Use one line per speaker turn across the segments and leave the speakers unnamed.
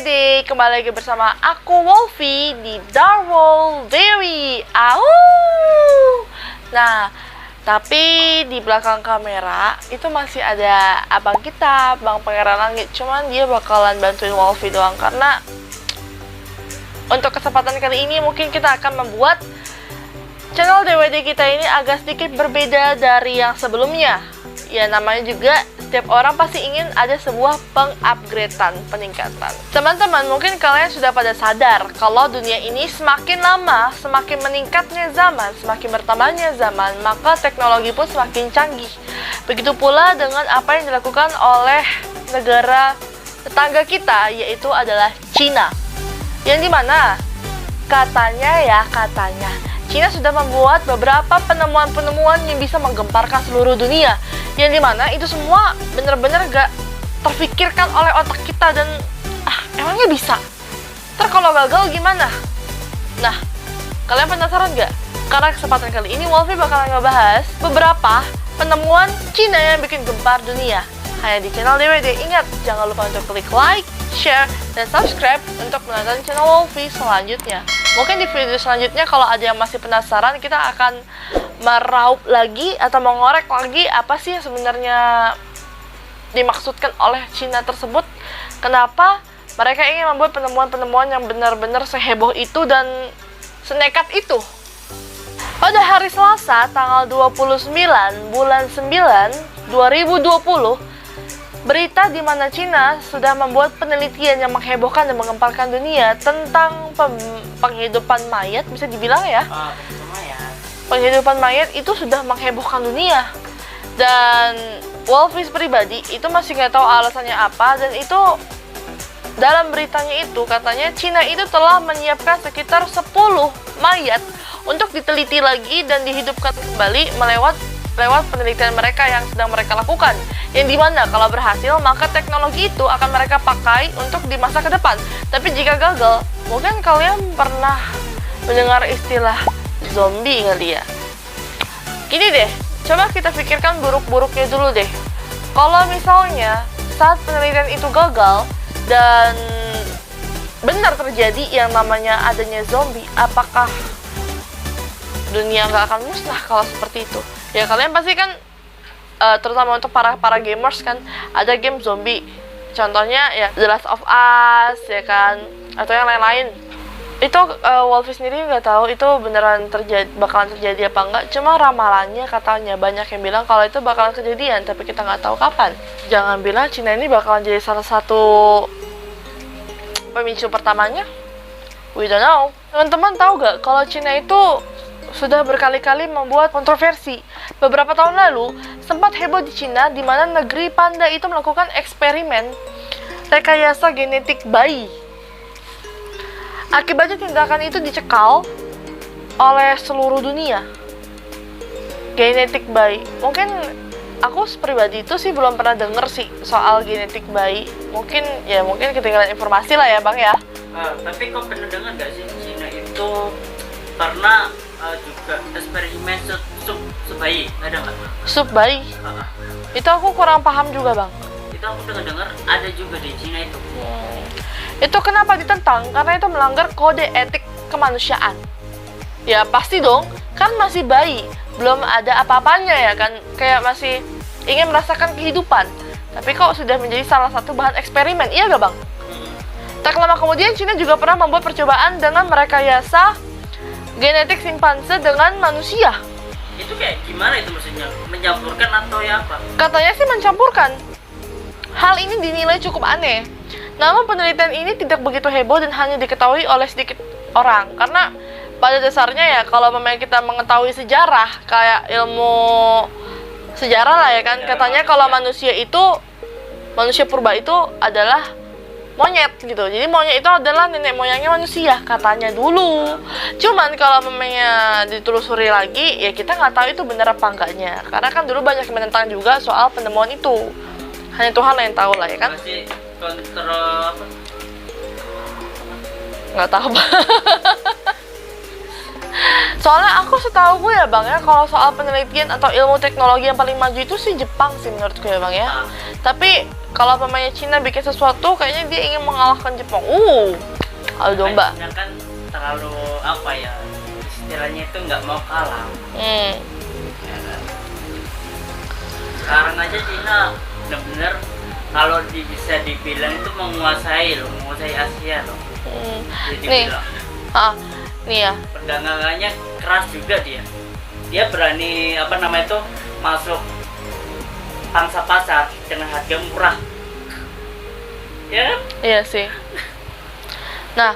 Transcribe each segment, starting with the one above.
DWD, kembali lagi bersama aku Wolfie di Darwol Dewi. Au. Nah, tapi di belakang kamera itu masih ada abang kita, Bang Pangeran Langit. Cuman dia bakalan bantuin Wolfie doang karena untuk kesempatan kali ini mungkin kita akan membuat channel DWD kita ini agak sedikit berbeda dari yang sebelumnya. Ya namanya juga setiap orang pasti ingin ada sebuah pengupgradean, peningkatan. Teman-teman, mungkin kalian sudah pada sadar kalau dunia ini semakin lama, semakin meningkatnya zaman, semakin bertambahnya zaman, maka teknologi pun semakin canggih. Begitu pula dengan apa yang dilakukan oleh negara tetangga kita, yaitu adalah Cina. Yang dimana katanya Cina sudah membuat beberapa penemuan-penemuan yang bisa menggemparkan seluruh dunia. Yang dimana itu semua bener-bener gak terfikirkan oleh otak kita dan emangnya bisa? Ntar kalau gagal gimana? Nah, kalian penasaran gak? Karena kesempatan kali ini Wolfie bakalan ngebahas beberapa penemuan Cina yang bikin gempar dunia. Hanya di channel DWD. Ingat, jangan lupa untuk klik like, share, dan subscribe untuk menonton channel Wolfie selanjutnya. Mungkin di video selanjutnya kalau ada yang masih penasaran, kita akan meraup lagi atau mengorek lagi apa sih yang sebenarnya dimaksudkan oleh Cina tersebut. Kenapa mereka ingin membuat penemuan-penemuan yang benar-benar seheboh itu dan senekat itu. Pada hari Selasa, tanggal 29 bulan 9 2020, berita di mana Cina sudah membuat penelitian yang menghebohkan dan menggemparkan dunia tentang penghidupan mayat, bisa dibilang ya. Penghidupan mayat itu sudah menghebohkan dunia. Dan Wolfie pribadi itu masih nggak tahu alasannya apa, dan itu dalam beritanya itu katanya Cina itu telah menyiapkan sekitar 10 mayat untuk diteliti lagi dan dihidupkan kembali lewat penelitian mereka yang sedang mereka lakukan. Yang dimana kalau berhasil, maka teknologi itu akan mereka pakai untuk di masa ke depan. Tapi jika gagal, mungkin kalian pernah mendengar istilah zombie kali ya. Gini deh, coba kita pikirkan buruk-buruknya dulu deh. Kalau misalnya saat penelitian itu gagal dan benar terjadi yang namanya adanya zombie, apakah dunia nggak akan musnah kalau seperti itu? Ya kalian pasti kan, terutama untuk para gamers kan, ada game zombie. Contohnya ya The Last of Us ya kan, atau yang lain-lain. Itu Wolfie sendiri nggak tahu itu beneran bakalan terjadi apa enggak. Cuma ramalannya katanya banyak yang bilang kalau itu bakalan kejadian, tapi kita nggak tahu kapan. Jangan bilang Cina ini bakalan jadi salah satu pemicu pertamanya. We don't know. Teman-teman tahu nggak kalau Cina itu sudah berkali-kali membuat kontroversi. Beberapa tahun lalu sempat heboh di Cina di mana negeri panda itu melakukan eksperimen rekayasa genetik bayi. Akibatnya tindakan itu dicekal oleh seluruh dunia. Genetik bayi. Mungkin aku pribadi itu sih belum pernah denger sih soal genetik bayi. Mungkin ketinggalan informasi lah ya Bang ya.
Tapi kok pernah dengar gak sih Cina itu pernah juga eksperimen sup bayi, ada nggak?
Sup bayi? Itu aku kurang paham juga Bang.
Itu aku dengar ada juga di Cina itu.
Itu kenapa ditentang? Karena itu melanggar kode etik kemanusiaan. Ya pasti dong, kan masih bayi, belum ada apa-apanya ya kan, kayak masih ingin merasakan kehidupan. Tapi kok sudah menjadi salah satu bahan eksperimen, iya gak Bang? Tak lama kemudian Cina juga pernah membuat percobaan dengan merekayasa genetik simpanse dengan manusia.
Itu kayak gimana itu maksudnya? Mencampurkan atau ya apa?
Katanya sih mencampurkan. Hal ini dinilai cukup aneh. Namun penelitian ini tidak begitu heboh dan hanya diketahui oleh sedikit orang. Karena pada dasarnya ya kalau memang kita mengetahui sejarah, kayak ilmu sejarah lah ya kan, katanya kalau manusia purba itu adalah monyet gitu. Jadi monyet itu adalah nenek moyangnya manusia katanya dulu. Cuman kalau memangnya ditelusuri lagi, ya kita nggak tahu itu benar apa enggaknya. Karena kan dulu banyak yang menentang juga soal penemuan itu. Hanya Tuhan lah yang tahu lah ya kan.
Masih kontrol
Nggak tahu. Soalnya aku setahu gue ya bang ya, kalau soal penelitian atau ilmu teknologi yang paling maju itu sih Jepang sih menurutku ya bang ya. Tapi kalau pemainnya Cina bikin sesuatu, kayaknya dia ingin mengalahkan Jepang. Adu domba.
Cina kan terlalu apa ya, istilahnya itu nggak mau kalah. Ya kan? Sekarang aja Cina bener-bener kalau bisa dibilang itu menguasai Asia loh. Jadi
Nih,
bilang,
nih ya.
perdagangannya keras juga dia berani apa namanya itu masuk pangsa pasar dengan harga murah, ya kan?
Iya sih. Nah,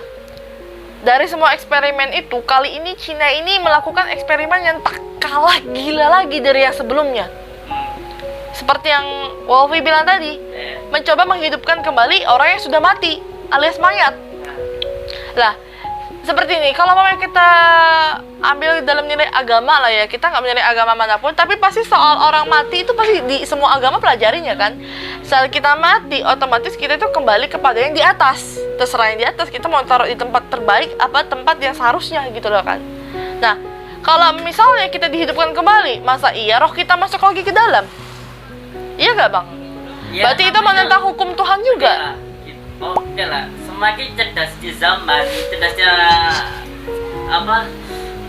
dari semua eksperimen itu, kali ini Cina ini melakukan eksperimen yang tak kalah gila lagi dari yang sebelumnya. Seperti yang Wolfie bilang tadi, mencoba menghidupkan kembali orang yang sudah mati, alias mayat. Lah, seperti ini, kalau memang kita ambil dalam nilai agama lah ya, kita nggak menilai agama manapun, tapi pasti soal orang mati itu pasti di semua agama pelajarin ya kan. Saat kita mati, otomatis kita itu kembali kepada yang di atas. Terserah yang di atas, kita mau taruh di tempat terbaik apa tempat yang seharusnya gitu loh kan. Nah, kalau misalnya kita dihidupkan kembali, masa iya roh kita masuk lagi ke dalam? Iya gak bang?
Ya,
Berarti itu menentang hukum Tuhan juga.
Oke lah, semakin cerdas di zaman, cerdasnya apa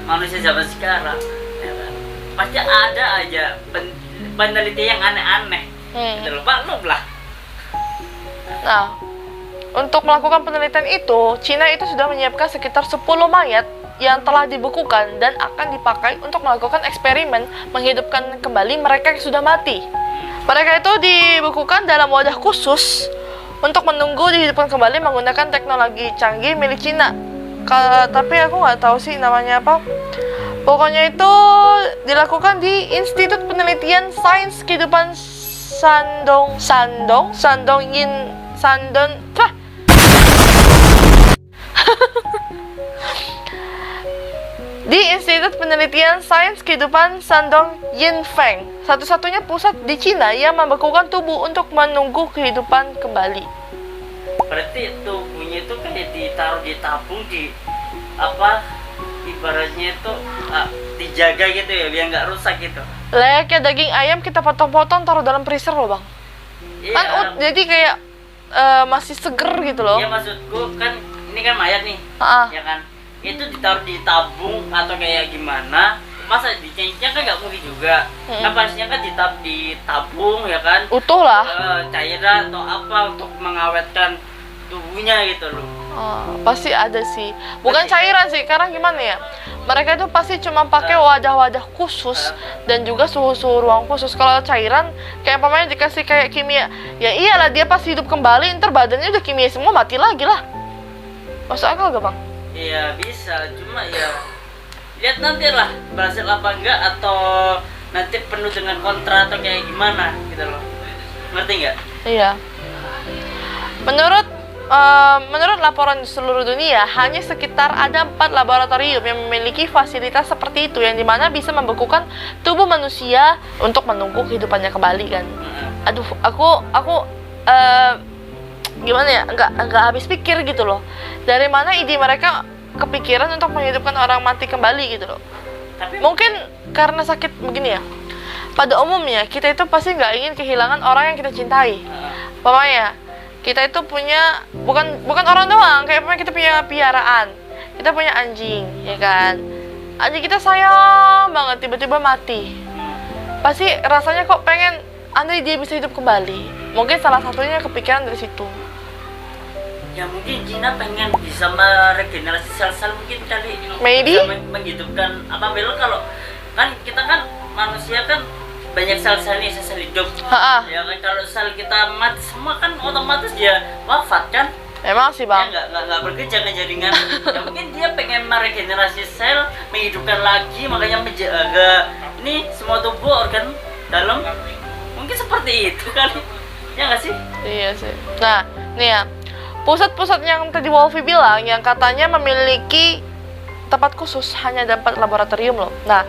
manusia zaman sekarang, ya kan? Pasti ada aja peneliti yang aneh-aneh. Gitu loh, maklum lah.
Nah, untuk melakukan penelitian itu, Cina itu sudah menyiapkan sekitar 10 mayat yang telah dibekukan dan akan dipakai untuk melakukan eksperimen menghidupkan kembali mereka yang sudah mati. Mereka itu dibekukan dalam wadah khusus untuk menunggu dihidupkan kembali menggunakan teknologi canggih milik Cina. Tapi aku nggak tahu sih namanya apa. Pokoknya itu dilakukan di Institut Penelitian Sains Kehidupan Shandong di Institut Penelitian Sains Kehidupan Shandong Yinfeng, satu-satunya pusat di Cina yang membekukan tubuh untuk menunggu kehidupan kembali.
Berarti tubuhnya itu kayak ditaruh di tabung di apa ibaratnya itu dijaga gitu ya biar nggak rusak gitu.
Layaknya daging ayam kita potong-potong taruh dalam freezer loh bang.
Iya.
Kan jadi kayak masih seger gitu loh.
Iya maksudku kan ini kan mayat nih, ya kan? Itu ditaruh di tabung atau kayak gimana? Masa dicengceng kan nggak mungkin juga. Kan pastinya kan di tabung ya kan?
Utuh lah.
Cairan atau apa untuk mengawetkan tubuhnya gitu loh.
Pasti ada sih. Bukan cairan sih, karena gimana ya? Mereka itu pasti cuma pakai wadah-wadah khusus dan juga suhu-suhu ruang khusus. Kalau cairan, kayak pemain dikasih kayak kimia, ya iyalah dia pasti hidup kembali, ntar badannya udah kimia semua mati lagi lah. Masuk akal gak bang?
Iya bisa, cuma ya lihat nanti lah berhasil apa enggak atau nanti penuh dengan kontra atau kayak gimana gitu loh. Ngerti nggak?
Iya. Menurut laporan di seluruh dunia, hanya sekitar ada 4 laboratorium yang memiliki fasilitas seperti itu, yang dimana bisa membekukan tubuh manusia untuk menunggu kehidupannya kembali kan. Aduh, aku gimana ya, nggak habis pikir gitu loh. Dari mana ide mereka kepikiran untuk menghidupkan orang mati kembali gitu loh.
Tapi
Mungkin karena sakit begini ya. Pada umumnya kita itu pasti nggak ingin kehilangan orang yang kita cintai. Pokoknya kita itu punya bukan orang doang, kayak kita punya piaraan, kita punya anjing, ya kan? Anjing kita sayang banget, tiba-tiba mati. Pasti rasanya kok pengen andai dia bisa hidup kembali. Mungkin salah satunya kepikiran dari situ.
ya mungkin Cina pengen bisa meregenerasi sel-sel mungkin kali.
Maybe.
Bisa menghidupkan apa belum kalau kan kita kan manusia kan banyak sel-sel nih, sel hidup. Ya kan kalau sel kita mati semua kan otomatis dia wafat kan.
Emang sih bang.
Ya, nggak bekerja kan jaringan. Ya mungkin dia pengen meregenerasi sel, menghidupkan lagi, makanya menjaga ini semua tubuh organ dalam. Mungkin seperti itu kali. Ya nggak sih?
Iya sih. Nah, nih ya, pusat-pusat yang tadi Wolfie bilang yang katanya memiliki tempat khusus hanya ada 4 laboratorium loh. Nah,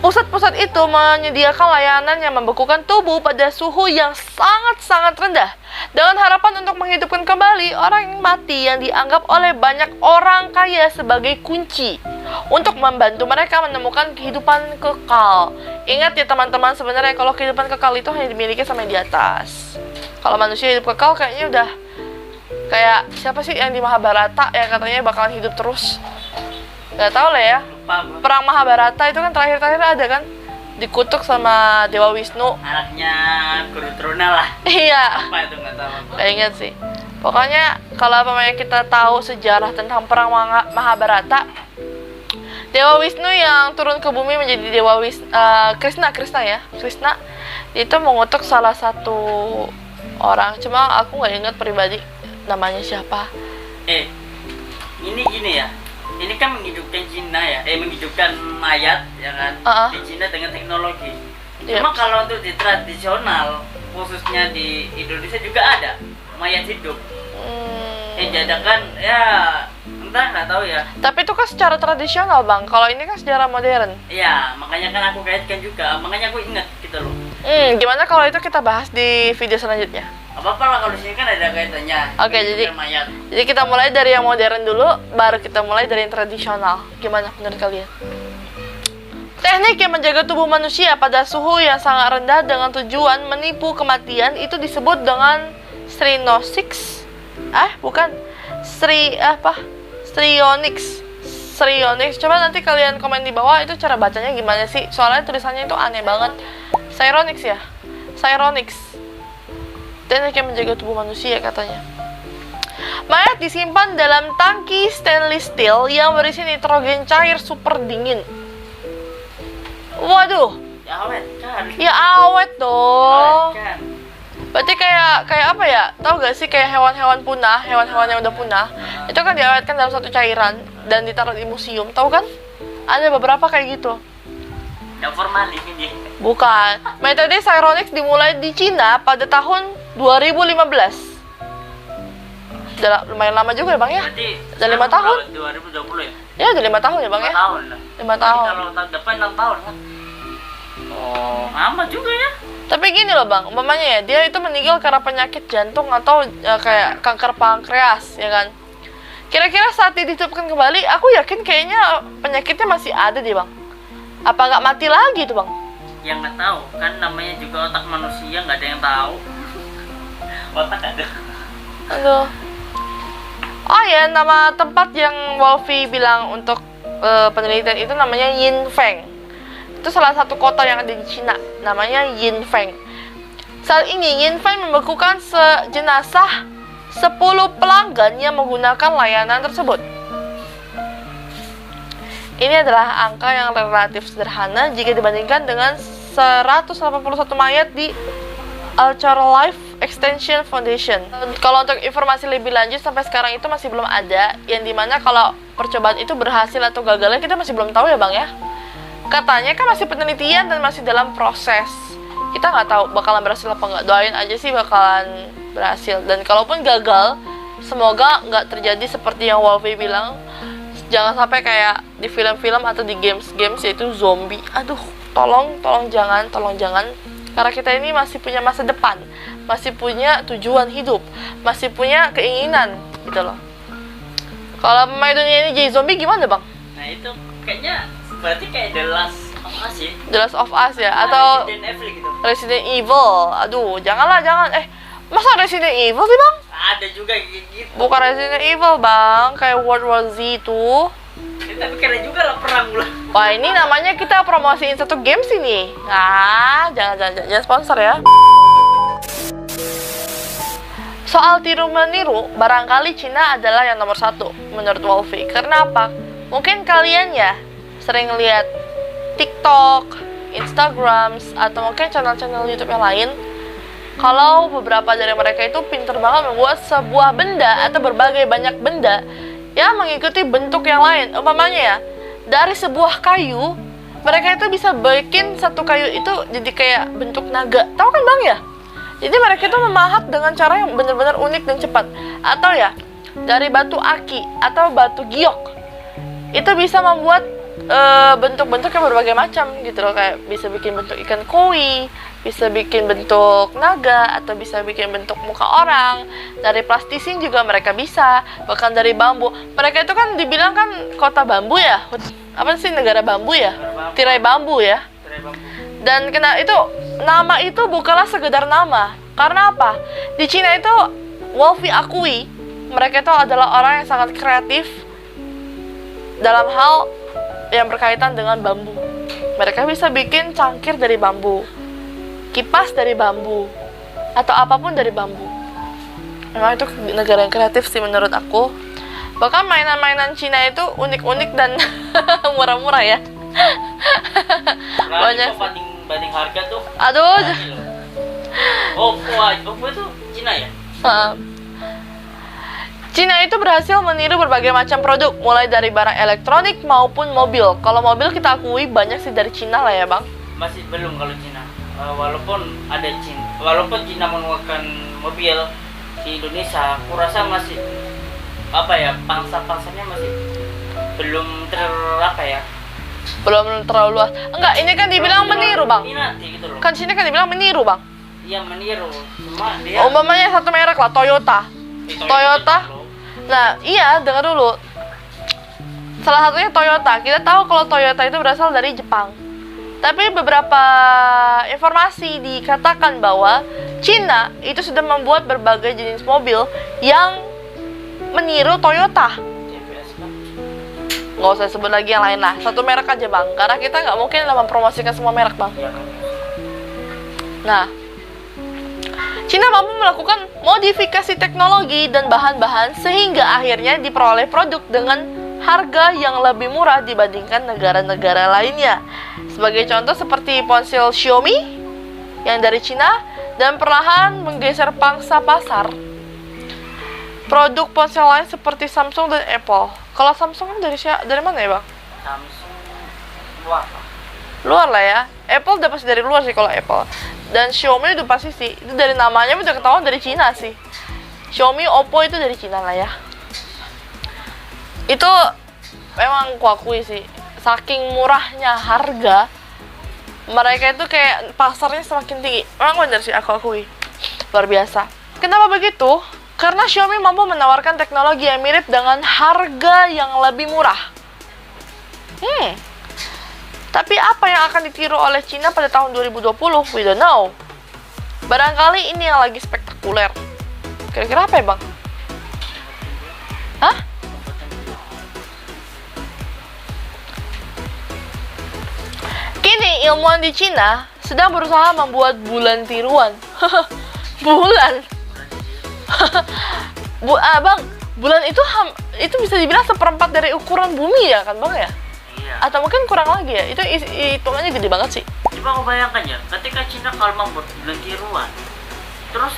Pusat-pusat itu menyediakan layanan yang membekukan tubuh pada suhu yang sangat-sangat rendah dengan harapan untuk menghidupkan kembali orang yang mati yang dianggap oleh banyak orang kaya sebagai kunci untuk membantu mereka menemukan kehidupan kekal. Ingat ya teman-teman, sebenarnya kalau kehidupan kekal itu hanya dimiliki sama yang di atas. Kalau manusia hidup kekal kayaknya udah kayak siapa sih yang di Mahabharata yang katanya bakalan hidup terus? Gak tau lah ya.
Lupa gua.
Perang Mahabharata itu kan terakhir-terakhir ada kan dikutuk sama Dewa Wisnu.
Anaknya Guru Drona lah.
Iya,
Apa itu nggak tahu.
gak inget sih. Pokoknya kalau apanya kita tahu sejarah tentang perang Mahabharata, Dewa Wisnu yang turun ke bumi menjadi Dewa Krishna itu mengutuk salah satu orang. Cuma aku nggak ingat pribadi namanya siapa.
Ini gini ya. Ini kan menghidupkan Cina ya, menghidupkan mayat ya kan, di Cina dengan teknologi. Cuma kalau untuk di tradisional, khususnya di Indonesia juga ada mayat hidup. Jadakan ya, entah nggak tahu ya.
Tapi itu kan secara tradisional bang, kalau ini kan secara modern.
Iya, makanya kan aku kaitkan juga, makanya aku ingat gitu loh.
Gimana kalau itu kita bahas di video selanjutnya?
Apa-apa lah, kalau di sini kan ada kaitannya.
Oke, jadi kita mulai dari yang modern dulu, baru kita mulai dari yang tradisional. Gimana menurut kalian? Teknik yang menjaga tubuh manusia pada suhu yang sangat rendah dengan tujuan menipu kematian itu disebut dengan Stryonics. Stryonics. Coba nanti kalian komen di bawah itu cara bacanya gimana sih? Soalnya tulisannya itu aneh banget. Stryonics. Teknik yang menjaga tubuh manusia katanya. Mayat disimpan dalam tangki stainless steel yang berisi nitrogen cair super dingin. Waduh.
Ya awet kan.
Ya awet dong.
Awet kan.
Berarti kayak apa ya? Tahu gak sih kayak hewan-hewan yang udah punah, itu kan diawetkan dalam satu cairan dan ditaruh di museum. Tahu kan? Ada beberapa kayak gitu.
Yang formalin ini.
Bukan. Metode Stryonics dimulai di Cina pada tahun 2015. Udah lumayan lama juga ya bang ya?
Berarti
udah 5 tahun?
2020 ya?
Ya udah 5 tahun ya bang
5
ya?
tahun lah.
5 tahun.
Kalau tahun depan 6 tahun kan? Oh, lama juga ya.
Tapi gini loh bang, umpamanya ya, dia itu meninggal karena penyakit jantung atau kayak kanker pankreas, ya kan? Kira-kira saat dihidupkan kembali, aku yakin kayaknya penyakitnya masih ada deh bang. Apa nggak mati lagi tuh bang?
Yang nggak tahu, kan namanya juga otak manusia, nggak ada yang tahu. Otak ada.
Aduh. Oh ya, nama tempat yang Wolfie bilang untuk penelitian itu namanya Yinfeng. Itu salah satu kota yang ada di Cina, namanya Yinfeng. Saat ini Yinfeng membekukan jenazah 10 pelanggan yang menggunakan layanan tersebut. Ini adalah angka yang relatif sederhana jika dibandingkan dengan 181 mayat di Ultra Life Extension Foundation. Kalau untuk informasi lebih lanjut sampai sekarang itu masih belum ada, yang dimana kalau percobaan itu berhasil atau gagalnya kita masih belum tahu ya bang ya. Katanya kan masih penelitian dan masih dalam proses. Kita nggak tahu bakalan berhasil apa nggak. Doain aja sih bakalan berhasil. Dan kalaupun gagal, semoga nggak terjadi seperti yang Wolfie bilang. Jangan sampai kayak di film-film atau di games yaitu zombie. Aduh, tolong jangan. Karena kita ini masih punya masa depan, masih punya tujuan hidup, masih punya keinginan gitu loh. Kalau pemain dunia ini jadi zombie gimana bang?
Nah itu kayaknya berarti kayak The Last of Us ya?
The Last of Us ya? Atau
Resident Evil gitu?
Resident Evil. Aduh, jangan. Masa Resident Evil sih bang?
Ada juga gitu.
Bukan Resident Evil bang, kayak World War Z tuh.
Tapi keren juga lah perang lah.
Wah ini namanya kita promosiin satu game sini. Jangan sponsor ya. Soal tiru-meniru, barangkali Cina adalah yang nomor 1 menurut Wolfie. Karena apa? Mungkin kalian ya sering lihat TikTok, Instagram, atau mungkin channel-channel YouTube yang lain. Kalau beberapa dari mereka itu pintar banget membuat sebuah benda atau berbagai banyak benda yang mengikuti bentuk yang lain. Umpamanya ya, dari sebuah kayu, mereka itu bisa bikin satu kayu itu jadi kayak bentuk naga. Tahu kan bang ya? Jadi mereka itu memahat dengan cara yang benar-benar unik dan cepat. Atau ya, dari batu aki atau batu giok, itu bisa membuat bentuk-bentuknya berbagai macam gitu loh, kayak bisa bikin bentuk ikan koi, bisa bikin bentuk naga, atau bisa bikin bentuk muka orang. Dari plastisin juga mereka bisa, bahkan dari bambu. Mereka itu kan dibilang kan kota bambu ya, apa sih, negara bambu ya, tirai bambu ya. Dan kena itu, nama itu bukanlah sekedar nama. Karena apa? Di Cina itu Wolfie akui mereka itu adalah orang yang sangat kreatif dalam hal yang berkaitan dengan bambu. Mereka bisa bikin cangkir dari bambu, kipas dari bambu, atau apapun dari bambu. Memang itu negara yang kreatif sih menurut aku. Bahkan mainan-mainan Cina itu unik-unik dan murah-murah ya.
Banyak banding harga tuh.
Aduh.
Oppo itu Cina ya?
Cina itu berhasil meniru berbagai macam produk, mulai dari barang elektronik maupun mobil. Kalau mobil kita akui banyak sih dari Cina lah ya bang.
Masih belum kalau Cina. Walaupun Cina mengeluarkan mobil di Indonesia, aku rasa masih pangsa-pangsanya masih belum
belum terlalu luas. Enggak, ini kan dibilang meniru bang.
Gitu loh.
Kan Cina kan dibilang meniru bang.
Iya meniru. Cuma dia
umpamanya satu merek lah, Toyota. Nah, iya, dengar dulu. Salah satunya Toyota. Kita tahu kalau Toyota itu berasal dari Jepang. Tapi beberapa informasi dikatakan bahwa Cina itu sudah membuat berbagai jenis mobil yang meniru Toyota. Nggak usah sebut lagi yang lain lah. Satu merek aja bang. Karena kita nggak mungkin mempromosikan semua merek bang. Nah, Cina mampu melakukan modifikasi teknologi dan bahan-bahan sehingga akhirnya diperoleh produk dengan harga yang lebih murah dibandingkan negara-negara lainnya. Sebagai contoh seperti ponsel Xiaomi yang dari Cina dan perlahan menggeser pangsa pasar produk ponsel lain seperti Samsung dan Apple. Kalau Samsung dari mana ya bang?
Samsung
luar lah ya. Apple udah pasti dari luar sih kalau Apple. Dan Xiaomi udah pasti sih. Itu dari namanya udah ketahuan dari Cina sih. Xiaomi, Oppo itu dari Cina lah ya. Itu memang kuakui sih. Saking murahnya harga, mereka itu kayak pasarnya semakin tinggi. Memang benar sih aku akui. Luar biasa. Kenapa begitu? Karena Xiaomi mampu menawarkan teknologi yang mirip dengan harga yang lebih murah. Tapi apa yang akan ditiru oleh Cina pada tahun 2020? We don't know. Barangkali ini yang lagi spektakuler. Kira-kira apa ya bang? Hah? Kini ilmuwan di Cina sedang berusaha membuat bulan tiruan. Bulan? Bang, bulan itu bisa dibilang seperempat dari ukuran bumi ya kan bang ya? Atau mungkin kurang lagi ya, itu hitungannya gede banget sih.
Coba aku bayangkan ya, ketika Cina kalau membuat bulan tiruan, terus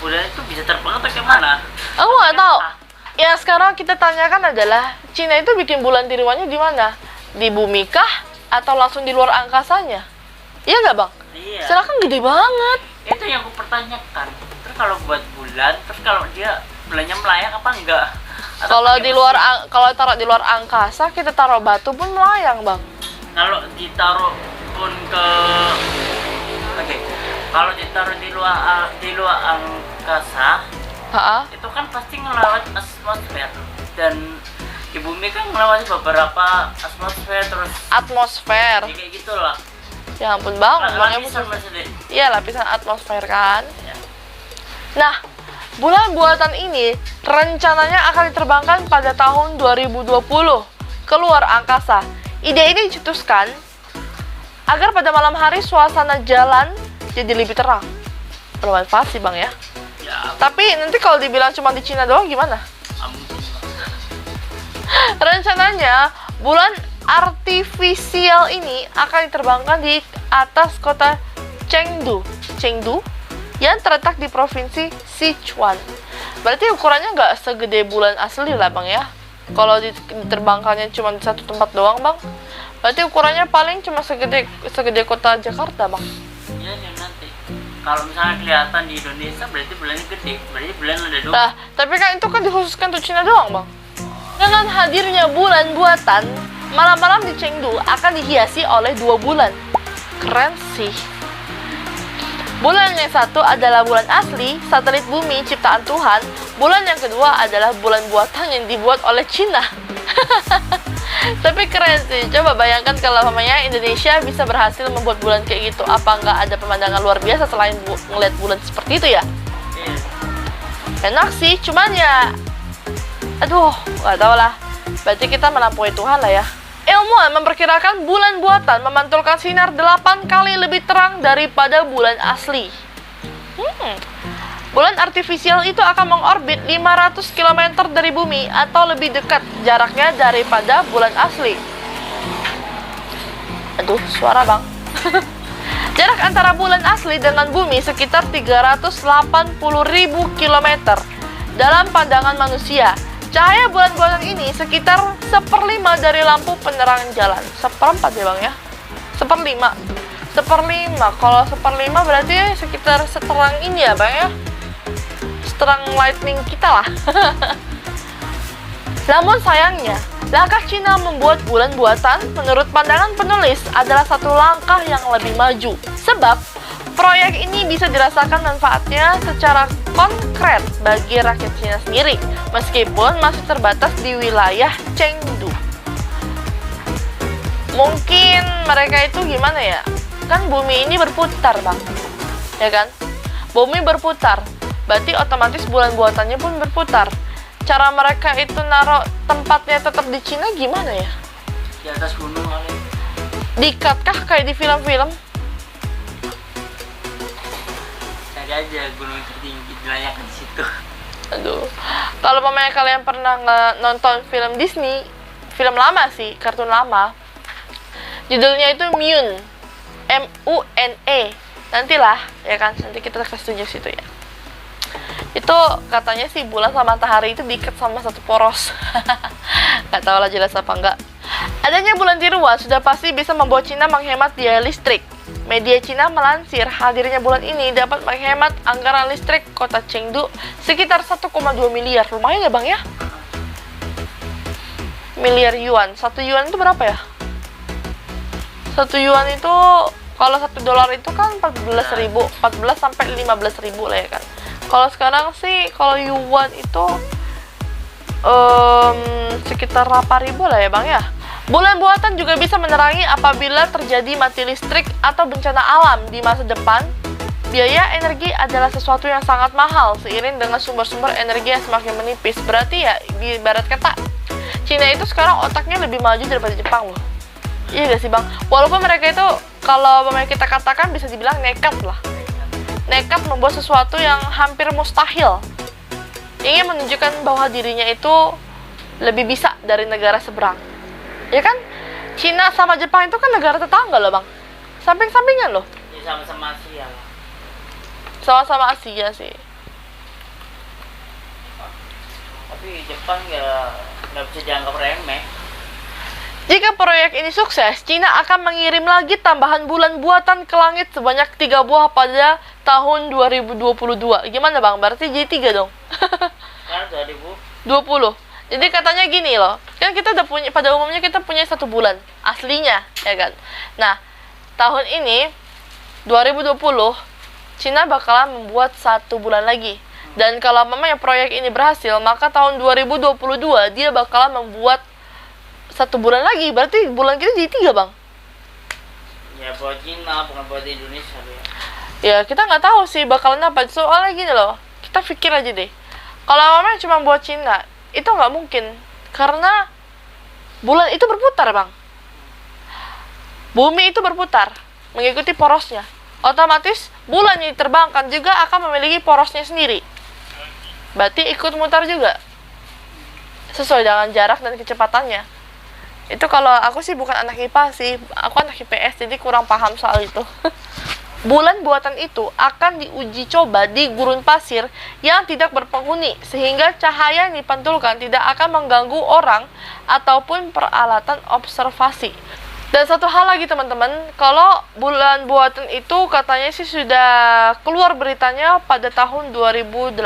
bulan itu bisa terbang atau gimana?
Aku nggak tahu. Ya sekarang kita tanyakan adalah Cina itu bikin bulan tiruannya di mana? Di bumi kah? Atau langsung di luar angkasanya? Iya nggak bang?
Iya.
Sekarang kan gede banget.
Itu yang aku pertanyakan. Terus kalau buat bulan, terus kalau dia bulannya melayang apa enggak?
Kalau taruh di luar angkasa, kita taruh batu pun melayang bang.
Kalau ditaruh pun kalau ditaruh di luar angkasa, itu kan pasti ngelawat atmosfer, dan di bumi kan melewati beberapa atmosfer terus.
Atmosfer.
Kayak gitulah.
Ya ampun bang,
lapisan maksudnya.
Iya, lapisan atmosfer kan.
Ya.
Nah, bulan buatan ini rencananya akan diterbangkan pada tahun 2020 ke luar angkasa. Ide ini dicetuskan agar pada malam hari suasana jalan jadi lebih terang. Bermanfaat sih bang ya. Tapi nanti kalau dibilang cuma di Cina doang gimana? Rencananya bulan artifisial ini akan diterbangkan di atas kota Chengdu yang terletak di provinsi Sichuan. Berarti ukurannya nggak segede bulan asli lah bang ya. Kalau diterbangkannya cuma di satu tempat doang bang, berarti ukurannya paling cuma segede kota Jakarta bang.
Iya nanti. Kalau misalnya kelihatan di Indonesia berarti bulannya gede, berarti bulan ada dua.
Nah, tapi kan itu kan dikhususkan untuk Cina doang bang. Dengan hadirnya bulan buatan, malam-malam di Chengdu akan dihiasi oleh 2 bulan. Keren sih. Bulan yang satu adalah bulan asli, satelit bumi ciptaan Tuhan. Bulan yang kedua adalah bulan buatan yang dibuat oleh Cina. Tapi keren sih. Coba bayangkan kalau namanya Indonesia bisa berhasil membuat bulan kayak gitu. Apa nggak ada pemandangan luar biasa selain ngeliat bulan seperti itu ya? Enak sih, cuman ya aduh, nggak tahu lah. Berarti kita melampaui Tuhan lah ya. Ilmuwan memperkirakan bulan buatan memantulkan sinar 8 kali lebih terang daripada bulan asli. Bulan artifisial itu akan mengorbit 500 km dari bumi atau lebih dekat jaraknya daripada bulan asli. Aduh, suara bang. Jarak antara bulan asli dengan bumi sekitar 380.000 km dalam pandangan manusia. Cahaya bulan buatan ini sekitar 1/5 dari lampu penerangan jalan. 1/4 ya bang ya? 1/5. 1/5. Kalau 1/5 berarti sekitar seterang ini ya bang ya? Seterang lightning kita lah. Namun sayangnya, langkah Cina membuat bulan buatan menurut pandangan penulis adalah satu langkah yang lebih maju. Sebab proyek ini bisa dirasakan manfaatnya secara konkret bagi rakyat Cina sendiri, meskipun masih terbatas di wilayah Chengdu. Mungkin mereka itu gimana ya? Kan bumi ini berputar bang, ya kan? Bumi berputar, berarti otomatis bulan buatannya pun berputar. Cara mereka itu naruh tempatnya tetap di Cina gimana ya?
Di atas gunung kali.
Dikatkah kayak di film-film?
Cari aja gunung tertinggi, dilayakkan di situ.
Aduh, kalau pemain kalian pernah nonton film Disney, film lama sih, kartun lama, judulnya itu Mune, M-U-N-E. Nantilah, ya kan, nanti kita kasih tunjuk situ ya. Itu katanya sih bulan sama matahari itu diikat sama satu poros. Gak tau lah jelas apa enggak. Adanya bulan tiruan sudah pasti bisa membuat Cina menghemat biaya listrik. Media Cina melansir hadirnya bulan ini dapat menghemat anggaran listrik kota Chengdu sekitar 1,2 miliar. Lumayan ya bang ya? Miliar yuan. 1 yuan itu berapa ya? 1 yuan itu kalau 1 dolar itu kan 14.000, 14 sampai 15.000 lah ya kan. Kalau sekarang sih kalau yuan itu sekitar 8.000 lah ya bang ya. Bulan buatan juga bisa menerangi apabila terjadi mati listrik atau bencana alam di masa depan. Biaya energi adalah sesuatu yang sangat mahal seiring dengan sumber-sumber energi yang semakin menipis. Berarti ya di barat kata Cina itu sekarang otaknya lebih maju daripada Jepang loh. Iya gak sih bang? Walaupun mereka itu kalau kita katakan bisa dibilang nekat lah. Nekat membuat sesuatu yang hampir mustahil. Ingin menunjukkan bahwa dirinya itu lebih bisa dari negara seberang. Ya kan? Cina sama Jepang itu kan negara tetangga loh bang. Samping-sampingan loh.
Ya sama-sama Asia lah.
Sama-sama Asia sih.
Tapi Jepang ya nggak bisa dianggap remeh.
Jika proyek ini sukses, Cina akan mengirim lagi tambahan bulan buatan ke langit sebanyak 3 buah pada tahun 2022. Gimana bang? Berarti jadi 3 dong.
Sekarang
20. Jadi katanya gini loh, kan kita udah punya, pada umumnya kita punya 1 bulan aslinya, ya kan? Nah, tahun ini 2020 Cina bakalan membuat 1 bulan lagi. Dan kalau memang proyek ini berhasil, maka tahun 2022 dia bakalan membuat 1 bulan lagi. Berarti bulan kita jadi 3 bang.
Ya buat Cina, bukan buat Indonesia ya.
Ya kita nggak tahu sih bakalan apa. Soalnya gini loh, kita pikir aja deh. Kalau memang cuma buat Cina, itu nggak mungkin. Karena bulan itu berputar bang. Bumi itu berputar mengikuti porosnya. Otomatis bulan yang diterbangkan juga akan memiliki porosnya sendiri. Berarti ikut mutar juga. Sesuai dengan jarak dan kecepatannya. Itu kalau aku sih bukan anak IPA sih. Aku anak IPS jadi kurang paham soal itu. Bulan buatan itu akan diuji coba di gurun pasir yang tidak berpenghuni, sehingga cahaya yang dipantulkan tidak akan mengganggu orang ataupun peralatan observasi. Dan satu hal lagi teman-teman, kalau bulan buatan itu katanya sih sudah keluar beritanya pada tahun 2018.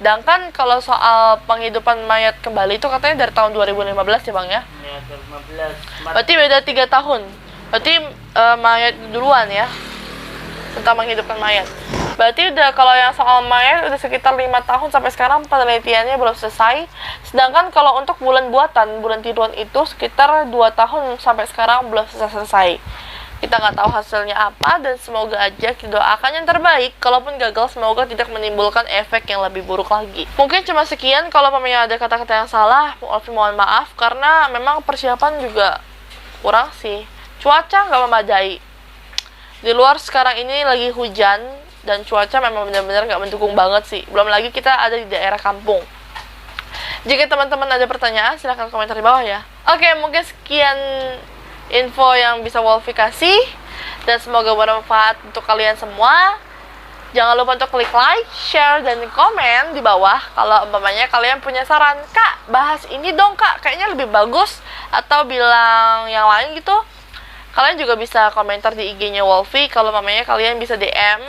Sedangkan kalau soal penghidupan mayat kembali itu katanya dari tahun 2015 ya Bang ya?
Ya, 2015.
Berarti beda 3 tahun. Berarti mayat duluan ya, tentang menghidupkan mayat. Berarti udah kalau yang soal mayat udah sekitar 5 tahun sampai sekarang penelitiannya belum selesai. Sedangkan kalau untuk bulan buatan, bulan tiduran itu sekitar 2 tahun sampai sekarang belum selesai. Kita nggak tahu hasilnya apa dan semoga aja kita doakan yang terbaik. Kalaupun gagal semoga tidak menimbulkan efek yang lebih buruk lagi. Mungkin cuma sekian, kalau pemainnya ada kata-kata yang salah, mohon maaf karena memang persiapan juga kurang sih. Cuaca nggak memadai. Di luar sekarang ini lagi hujan dan cuaca memang benar-benar nggak mendukung banget sih. Belum lagi kita ada di daerah kampung. Jika teman-teman ada pertanyaan silahkan komentar di bawah ya. Oke, mungkin sekian info yang bisa Wolfie kasih dan semoga bermanfaat untuk kalian semua. Jangan lupa untuk klik like, share, dan komen di bawah kalau umpamanya kalian punya saran, Kak, bahas ini dong Kak, kayaknya lebih bagus, atau bilang yang lain gitu. Kalian juga bisa komentar di IG-nya Wolfie. Kalau mamanya kalian bisa DM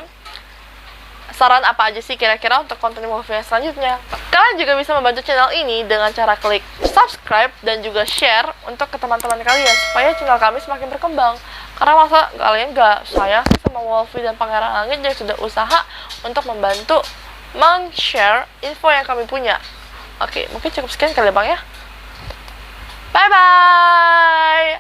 saran apa aja sih kira-kira untuk konten Wolfie yang selanjutnya. Kalian juga bisa membantu channel ini dengan cara klik subscribe dan juga share untuk ke teman-teman kalian supaya channel kami semakin berkembang. Karena masa kalian gak sayang sih sama Wolfie dan Pangeran Langit yang sudah usaha untuk membantu men-share info yang kami punya. Oke, mungkin cukup sekian kali Bang ya. Bye bye.